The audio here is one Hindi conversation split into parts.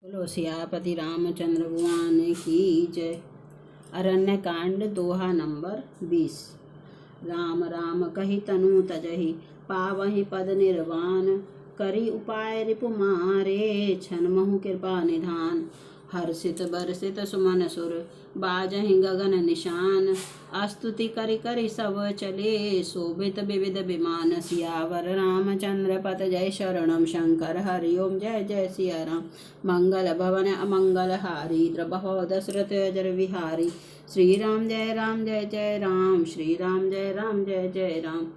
बोलो सियापति रामचंद्र भगवान की जय। अरण्य कांड दोहा नंबर 20। राम राम कही तनु तजहि, पावहि पद निर्वाण। करी उपाय रिपु मारे, छन महु कृपा निधान। हर्षित बरसित सुमन सुर, बाजहि गगन निशान। स्तुति करि करि सब चले, शोभित विविध विमान। सियावर रामचंद्र पत जय, शरणम शंकर हरि ओम जय जय सिया राम। मंगल भवन अमंगल हारी, द्रबहो दशरथ अजर विहारी। श्री राम जय जय राम, श्री राम जय जय राम।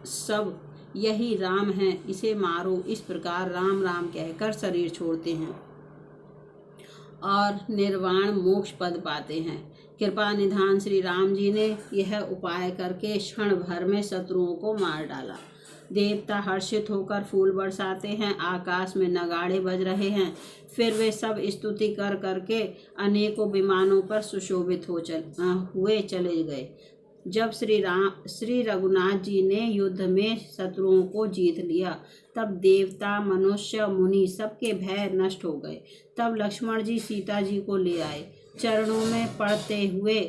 सब यही राम है, इसे मारो। इस प्रकार राम राम कहकर शरीर छोड़ते हैं और निर्वाण मोक्ष पद पाते हैं। कृपा निधान श्री राम जी ने यह उपाय करके क्षण भर में शत्रुओं को मार डाला। देवता हर्षित होकर फूल बरसाते हैं, आकाश में नगाड़े बज रहे हैं। फिर वे सब स्तुति कर करके अनेकों विमानों पर सुशोभित हुए चले गए। जब श्री रघुनाथ जी ने युद्ध में शत्रुओं को जीत लिया, तब देवता मनुष्य मुनि सबके भय नष्ट हो गए। तब लक्ष्मण जी सीता जी को ले आए। चरणों में पड़ते हुए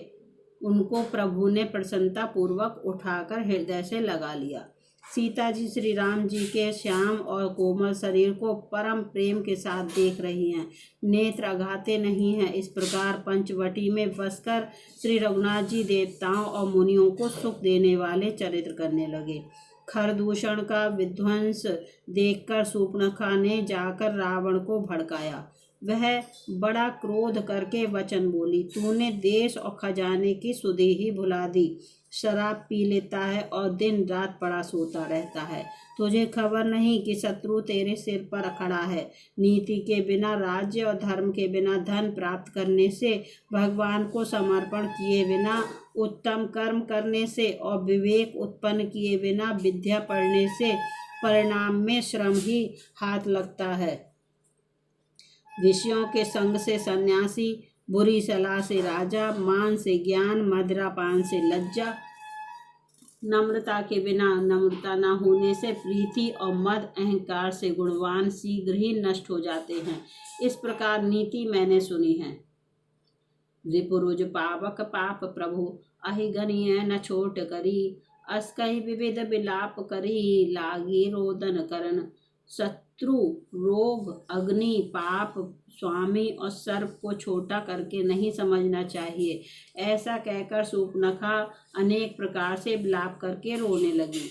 उनको प्रभु ने प्रसन्नता पूर्वक उठाकर हृदय से लगा लिया। सीता जी श्री राम जी के श्याम और कोमल शरीर को परम प्रेम के साथ देख रही हैं, नेत्र अघाते नहीं हैं। इस प्रकार पंचवटी में बसकर श्री रघुनाथ जी देवताओं और मुनियों को सुख देने वाले चरित्र करने लगे। खरदूषण का विध्वंस देखकर शूर्पणखा ने जाकर रावण को भड़काया। वह बड़ा क्रोध करके वचन बोली, तूने देश और खजाने की सुधि ही भुला दी। शराब पी लेता है और दिन रात पड़ा सोता रहता है। तुझे खबर नहीं कि शत्रु तेरे सिर पर खड़ा है। नीति के बिना राज्य और धर्म के बिना धन प्राप्त करने से, भगवान को समर्पण किए बिना, उत्तम कर्म करने से और विवेक उत्पन्न किए बिना विद्या पढ़ने से परिणाम में श्रम ही हाथ लगता है। विषयों के संग से सन्यासी, बुरी सलाह से राजा, मान से ज्ञान, मदिरापान से लज्जा, नम्रता के बिना नम्रता न होने से प्रीति और मद, अहंकार से गुणवान शीघ्र ही नष्ट हो जाते हैं। इस प्रकार नीति मैंने सुनी है। रिपुरुज पावक पाप प्रभु, अहि गनीय न छोट करी। अस्कहि विविध विलाप करी, लागी रोदन करन। शत्रु, रोग, अग्नि, पाप, स्वामी और सर्प को छोटा करके नहीं समझना चाहिए। ऐसा कहकर शूर्पणखा अनेक प्रकार से विलाप करके रोने लगी।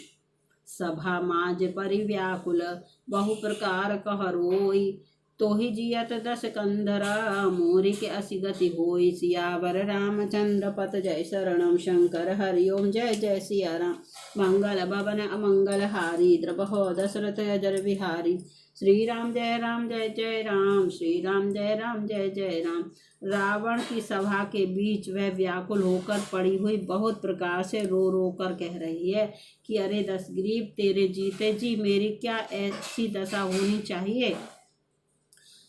सभा माज परिव्याकुल, बहु प्रकार कह रोई। तोहि जियत दस कंधरा, मोरी के असी गति होई। सियावर रामचंद्र पत जय, शरणम शंकर हरि ओम जय जय सिया राम। मंगल भवन अमंगल हारी, द्रबहो दशरथ अजर विहारी। श्री राम जय जय राम, श्री राम जय जय राम। रावण की सभा के बीच वह व्याकुल होकर पड़ी हुई बहुत प्रकार से रो रो कर कह रही है कि अरे दशग्रीव, तेरे जीते जी मेरी क्या ऐसी दशा होनी चाहिए।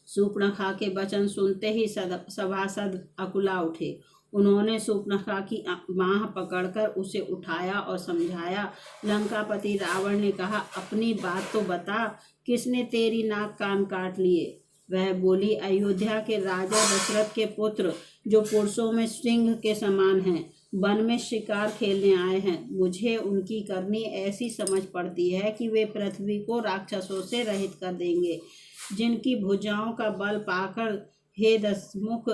शूर्पणखा के वचन सुनते ही सभासद अकुला उठे। उन्होंने शूर्पणखा की बाँह पकड़कर उसे उठाया और समझाया। लंकापति रावण ने कहा, अपनी बात तो बता, किसने तेरी नाक कान काट लिए। वह बोली, अयोध्या के राजा दशरथ के पुत्र, जो पुरुषों में सिंह के समान हैं, वन में शिकार खेलने आए हैं। मुझे उनकी करनी ऐसी समझ पड़ती है कि वे पृथ्वी को राक्षसों से रहित कर देंगे। जिनकी भुजाओं का बल पाकर हे दशमुख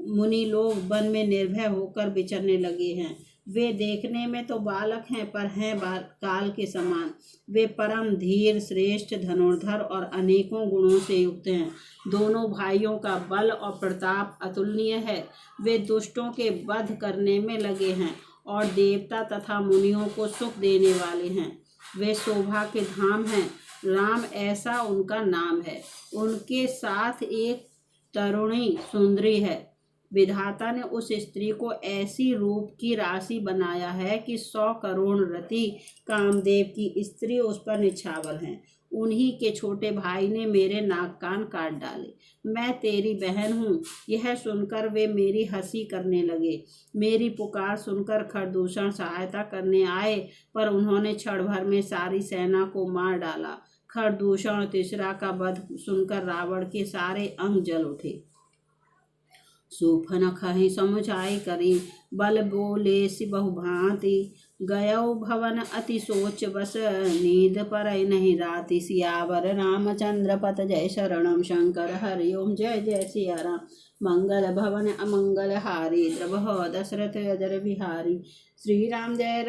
मुनि लोग वन में निर्भय होकर विचरने लगे हैं। वे देखने में तो बालक हैं, पर हैं काल के समान। वे परम धीर, श्रेष्ठ धनुर्धर और अनेकों गुणों से युक्त हैं। दोनों भाइयों का बल और प्रताप अतुलनीय है। वे दुष्टों के वध करने में लगे हैं और देवता तथा मुनियों को सुख देने वाले हैं। वे शोभा के धाम हैं, राम ऐसा उनका नाम है। उनके साथ एक तरुणी सुंदरी है। विधाता ने उस स्त्री को ऐसी रूप की राशि बनाया है कि 100 करोड़ रति कामदेव की स्त्री उस पर निछावर हैं। उन्हीं के छोटे भाई ने मेरे नाक कान काट डाले। मैं तेरी बहन हूँ। यह सुनकर वे मेरी हंसी करने लगे। मेरी पुकार सुनकर खरदूषण सहायता करने आए, पर उन्होंने क्षण भर में सारी सेना को मार डाला। खरदूषण और तिसरा का वध सुनकर रावण के सारे अंग जल उठे। सूफन खहि समुझाई करी, बल बोले सि बहुभांति, गयो भवन अति सोच बस, नींद परई नहीं राति। सियावर रामचंद्र पत जय शरणम, शंकर हरि ओम जय जय सिया राम। मंगल भवन अमंगल हारी, द्रवह दशरथ अजर बिहारी। श्री राम जय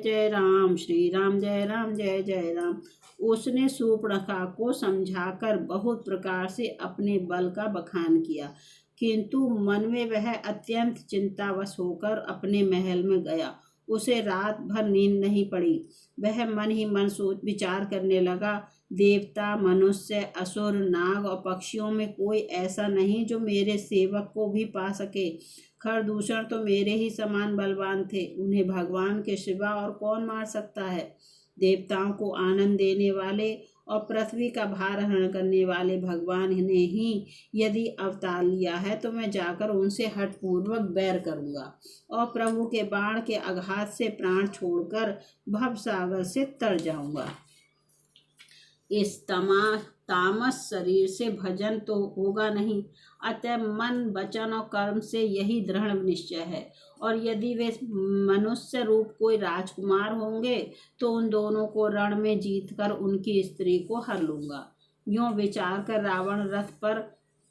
जय राम, श्री राम जय जय राम। उसने शूर्पणखा को समझाकर बहुत प्रकार से अपने बल का बखान किया, किंतु मन में वह अत्यंत चिंतावश होकर अपने महल में गया। उसे रात भर नींद नहीं पड़ी। वह मन ही मन सोच विचार करने लगा, देवता, मनुष्य, असुर, नाग और पक्षियों में कोई ऐसा नहीं जो मेरे सेवक को भी पा सके। खरदूषण तो मेरे ही समान बलवान थे, उन्हें भगवान के सिवा और कौन मार सकता है। देवताओं को आनंद देने वाले और पृथ्वी का भार हरण करने वाले भगवान ने ही यदि अवतार लिया है तो मैं जाकर उनसे हठपूर्वक बैर करूंगा और प्रभु के बाण के आघात से प्राण छोड़कर भवसागर से तर जाऊंगा। इस तामस शरीर से भजन तो होगा नहीं, अतः मन, वचन और कर्म से यही दृढ़ निश्चय है। और यदि वे मनुष्य रूप कोई राजकुमार होंगे तो उन दोनों को रण में जीतकर उनकी स्त्री को हर लूंगा। यूं विचार कर रावण रथ पर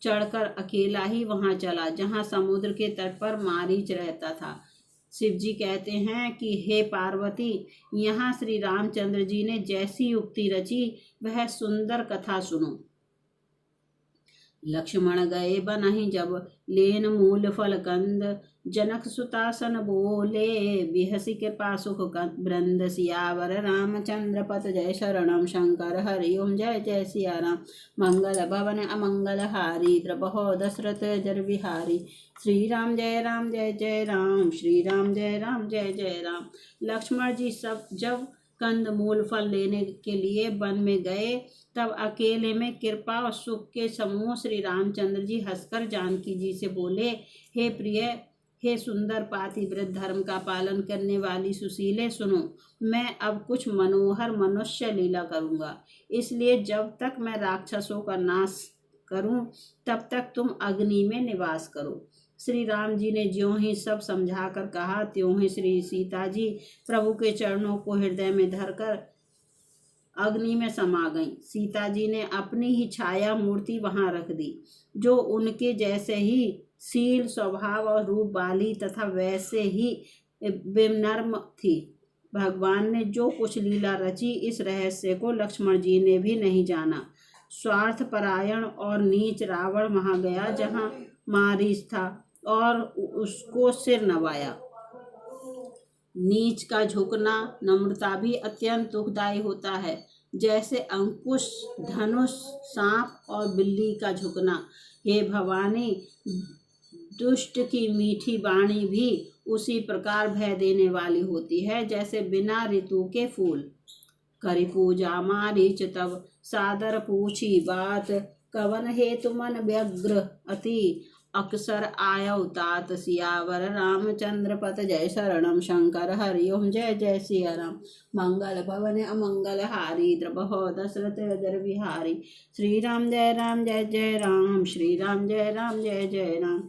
चढ़कर अकेला ही वहां चला जहां समुद्र के तट पर मारीच रहता था। शिव जी कहते हैं कि हे पार्वती, यहाँ श्री रामचंद्र जी ने जैसी युक्ति रची वह सुंदर कथा सुनो। लक्ष्मण गए बनहि जब, लेन मूल फल कंद, जनक सुतासन बोले, बिहसी कृपा सुख वृंद। सियावर रामचंद्र पत जय शरणम, शंकर हरि ओम जय जय सिया राम। मंगल भवन अमंगल हारी, द्रवह दशरथ अजर बिहारी। श्री राम जय जय राम, श्री राम जय जय राम। लक्ष्मण जी सब जब कंद मूल फल लेने के लिए वन में गए तब अकेले में कृपा और सुख के समूह श्री रामचंद्र जी हंसकर जानकी जी से बोले, हे प्रिय, हे सुंदर पातिव्रत धर्म का पालन करने वाली सुशीले, सुनो, मैं अब कुछ मनोहर मनुष्य लीला करूंगा। इसलिए जब तक मैं राक्षसों का नाश करूं तब तक तुम अग्नि में निवास करो। श्री राम जी ने ज्यों ही सब समझा कर कहा त्यों ही श्री सीता जी प्रभु के चरणों को हृदय में धरकर अग्नि में समा गईं। सीता जी ने अपनी ही छाया मूर्ति वहां रख दी, जो उनके जैसे ही शील, स्वभाव और रूप वाली तथा वैसे ही विनम्र थी। भगवान ने जो कुछ लीला रची, इस रहस्य को लक्ष्मण जी ने भी नहीं जाना। स्वार्थ परायण और नीच रावण वहां गया जहां मारीच था और उसको सिर नवाया। नीच का झुकना नम्रता भी अत्यंत दुखदायी होता है, जैसे अंकुश, धनुष, सांप और बिल्ली का झुकना। हे भवानी, दुष्ट की मीठी वाणी भी उसी प्रकार भय देने वाली होती है जैसे बिना ऋतु के फूल। करी पूजा मारीच तब, सादर पूछी बात, कवन हेतु मन व्यग्र अति, अक्सर आयो तात। सियावर रामचंद्र पत जय शरणम, शंकर हरि ओम जय जय सिया राम। मंगल भवन अमंगल हारी, द्रवह दशरथ अजर बिहारी। श्री राम जय जय राम, श्री राम जय जय राम।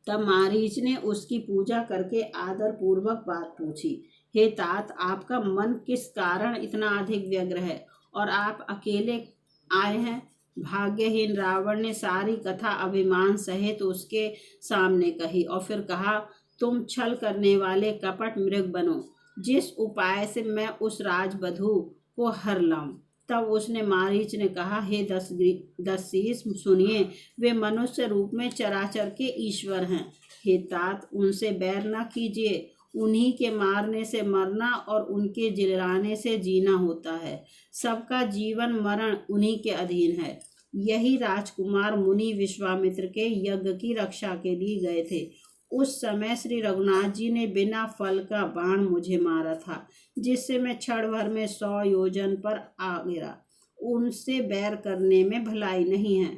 तब मारीच ने उसकी पूजा करके आदर पूर्वक बात पूछी, हे तात, आपका मन किस कारण इतना अधिक व्यग्र है और आप अकेले आए हैं? भाग्यहीन रावण ने सारी कथा अभिमान सहित उसके सामने कही और फिर कहा, तुम छल करने वाले कपट मृग बनो, जिस उपाय से मैं उस राजवधू को हर लाऊं। तब उसने मारीच ने कहा, हे दशशीष, सुनिए, वे मनुष्य रूप में चराचर के ईश्वर हैं। हे तात, उनसे बैर न कीजिए, उन्हीं के मारने से मरना और उनके जिलाने से जीना होता है। सबका जीवन मरण उन्हीं के अधीन है। यही राजकुमार मुनि विश्वामित्र के यज्ञ की रक्षा के लिए गए थे। उस समय श्री रघुनाथ जी ने बिना फल का बाण मुझे मारा था, जिससे मैं क्षण भर में 100 योजन पर आ गिरा। उनसे बैर करने में भलाई नहीं है।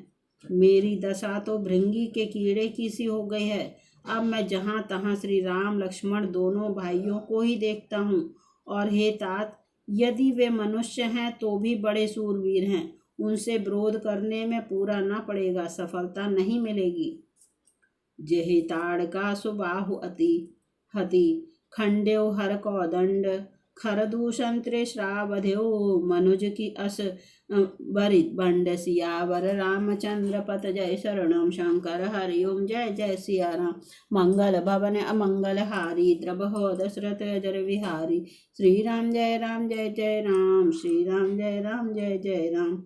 मेरी दशा तो भृंगी के कीड़े की सी हो गई है। अब मैं जहाँ तहाँ श्री राम लक्ष्मण दोनों भाइयों को ही देखता हूँ। और हे तात, यदि वे मनुष्य हैं तो भी बड़े सूरवीर हैं। उनसे विरोध करने में पूरा न पड़ेगा, सफलता नहीं मिलेगी। जेहि ताड़का सुबाहु अति हति खंड्यो हर कौदंड खरदूषण त्रिश्रावध्यो मनुज की अस बरि बंड सियावर रामचंद्र पत जय शरणम शंकर हरिओम जय जय सिया राम। मंगल भवन अमंगल हारी द्रबहो दशरथ अजर विहारी। श्री राम जय राम श्री राम जय जय राम।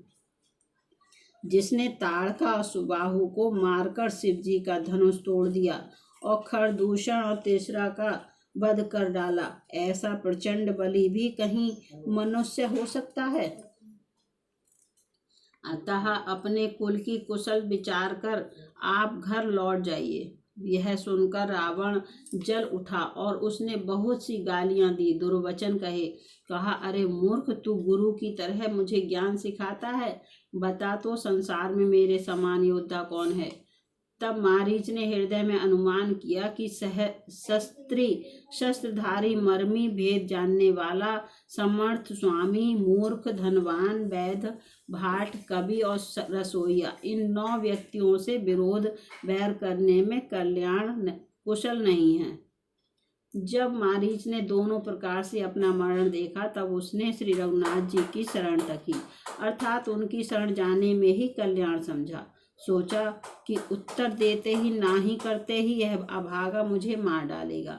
जिसने ताड़का और सुबाहु को मारकर शिव जी का धनुष तोड़ दिया और खरदूषण और तीसरा का वध कर डाला, ऐसा प्रचंड बलि भी कहीं मनुष्य हो सकता है। अतः अपने कुल की कुशल विचार कर आप घर लौट जाइए। यह सुनकर रावण जल उठा और उसने बहुत सी गालियां दी, दुर्वचन कहे। कहा, अरे मूर्ख, तू गुरु की तरह मुझे ज्ञान सिखाता है। बता तो संसार में मेरे समान योद्धा कौन है। तब मारीच ने हृदय में अनुमान किया कि शस्त्रधारी, मर्मी, भेद जानने वाला, समर्थ, स्वामी, मूर्ख, धनवान, वैद्य, भाट, कवि और रसोइया, इन 9 व्यक्तियों से विरोध बैर करने में कल्याण कुशल नहीं है। जब मारीच ने दोनों प्रकार से अपना मरण देखा, तब उसने श्री रघुनाथ जी की शरण तकी, अर्थात उनकी शरण जाने में ही कल्याण समझा। सोचा कि उत्तर देते ही नाही करते ही यह अभागा मुझे मार डालेगा,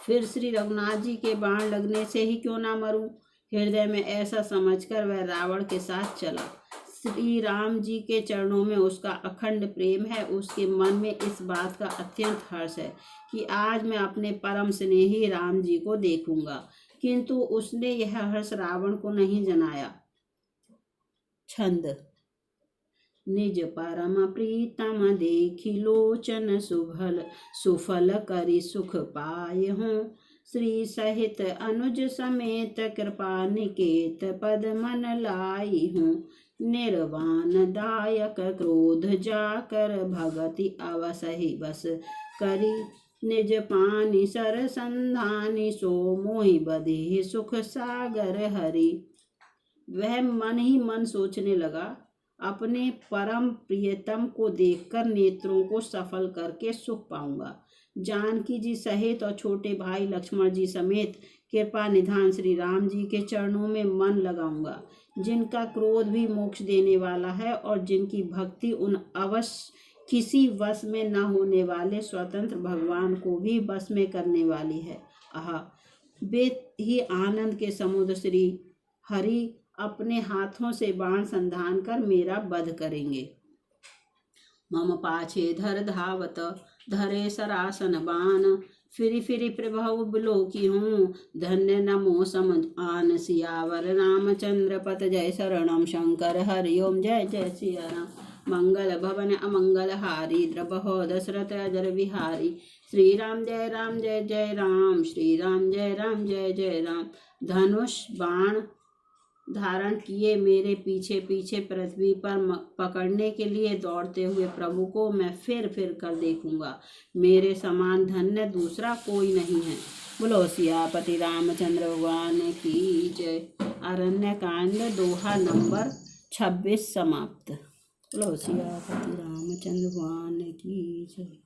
फिर श्री रघुनाथ जी के बाण लगने से ही क्यों ना मरूं। हृदय में ऐसा समझकर वह रावण के साथ चला। श्री राम जी के चरणों में उसका अखंड प्रेम है। उसके मन में इस बात का अत्यंत हर्ष है कि आज मैं अपने परम स्नेही राम जी को देखूंगा, किंतु उसने यह हर्ष रावण को नहीं जनाया। छंद। निज परम प्रीतम देखि लोचन सुफल करि सुख पाए हूँ। श्री सहित अनुज समेत कृपा निकेत पद मन लाई हूँ। निर्वाण दायक क्रोध जाकर भगति अवसहि बस करी। निज पानी सर संधानी सो मोहि बधि सुख सागर हरि। वह मन ही मन सोचने लगा, अपने परम प्रियतम को देखकर नेत्रों को सफल करके सुख पाऊंगा। जानकी जी सहित और छोटे भाई लक्ष्मण जी समेत कृपा निधान श्री राम जी के चरणों में मन लगाऊंगा, जिनका क्रोध भी मोक्ष देने वाला है और जिनकी भक्ति उन अवश्य किसी वश में न होने वाले स्वतंत्र भगवान को भी वश में करने वाली है। आहा, वे ही आनंद के समुद्र श्री हरि अपने हाथों से बाण संधान कर मेरा वध करेंगे। मम पाछे धर धावत धरे सरासन बाण। फिरी फिरी प्रभव बिलोकी हूँ, धन्य नमो सम आन। सियावर रामचंद्र पत जय शरणम शंकर हरिओम जय जय सिया राम। मंगल भवन अमंगल हारी द्रबहो दशरथ अजर विहारी। श्री राम जय जय राम। श्री राम जय जय राम। धनुष बाण धारण किए मेरे पीछे पीछे पृथ्वी पर पकड़ने के लिए दौड़ते हुए प्रभु को मैं फिर कर देखूंगा। मेरे समान धन्य दूसरा कोई नहीं है। बोलो सियापति रामचंद्र भगवान की जय। अरण्यकांड दोहा नंबर 26 समाप्त। बोलो सियापति रामचंद्र भगवान की जय।